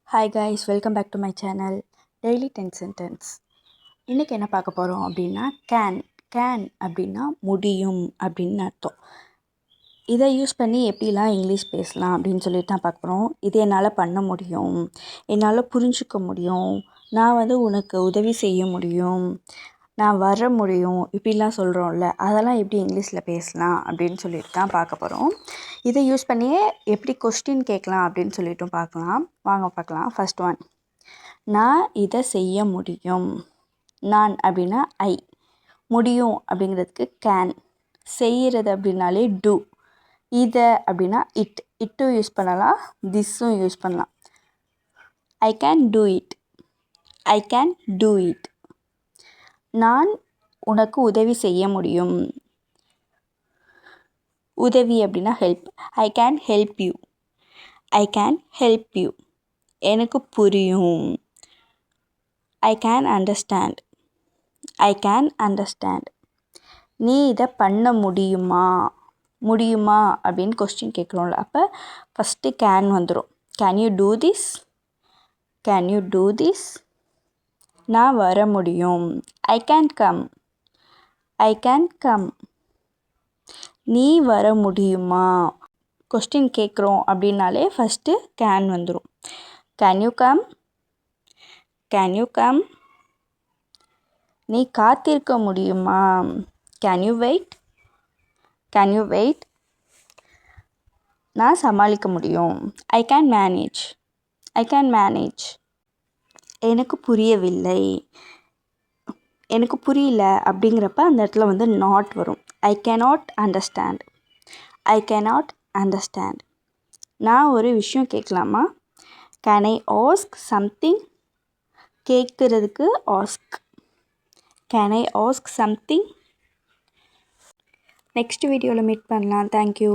Hi guys, welcome back to my channel Daily 10 Sentence. இன்றைக்கி என்ன பார்க்க போகிறோம் அப்படின்னா கேன் அப்படின்னா முடியும் அப்படின்னு அர்த்தம். இதை யூஸ் பண்ணி எப்படிலாம் இங்கிலீஷ் பேசலாம் அப்படின்னு சொல்லிட்டு தான் பார்க்க போகிறோம். இது என்னால் பண்ண முடியும், என்னால் புரிஞ்சுக்க முடியும், நான் உனக்கு உதவி செய்ய முடியும், நான் வர முடியும், இப்படிலாம் சொல்கிறோம்ல, அதெல்லாம் எப்படி இங்கிலீஷில் பேசலாம் அப்படின்னு சொல்லிட்டு தான் பார்க்க போகிறோம். இதை யூஸ் பண்ணியே எப்படி கொஸ்டின் கேட்கலாம் அப்படின்னு சொல்லிட்டும் பார்க்கலாம். வாங்க பார்க்கலாம். ஃபர்ஸ்ட் ஒன், நான் இதை செய்ய முடியும். நான் அப்படின்னா ஐ, முடியும் அப்படிங்கிறதுக்கு கேன், செய்கிறது அப்படின்னாலே டூ, இதை அப்படின்னா இட்டும் யூஸ் பண்ணலாம், திஸ்ஸும் யூஸ் பண்ணலாம். I can do it, I can do it. நான் உனக்கு உதவி செய்ய முடியும். உதவி அப்படின்னா help. I can help you, I can help you. எனக்கு புரியும். I can understand, I can understand. நீ இதை பண்ண முடியுமா? முடியுமா அப்படின்னு கொஸ்டின் கேட்குறோம்ல, அப்போ ஃபஸ்ட்டு கேன் வந்துடும். Can you do this, can you do this. நான் வர முடியும். I can come, I can come. நீ வர முடியுமா? கொஸ்டின் கேட்குறோம் அப்படின்னாலே ஃபஸ்ட்டு கேன் வந்துடும். Can you come, can you come. நீ காத்திருக்க முடியுமா? Can you wait, can you wait. நான் சமாளிக்க முடியும். I can manage, I can manage. எனக்கு புரியவில்லை, எனக்கு புரியல அப்படிங்கிறப்ப அந்த இடத்துல நாட் வரும். I cannot understand, I cannot understand. நான் ஒரு விஷயம் கேட்கலாமா? Can I ask something. கேட்குறதுக்கு ask. Can I ask something. Next வீடியோவில் மீட் பண்ணலாம். தேங்க்யூ.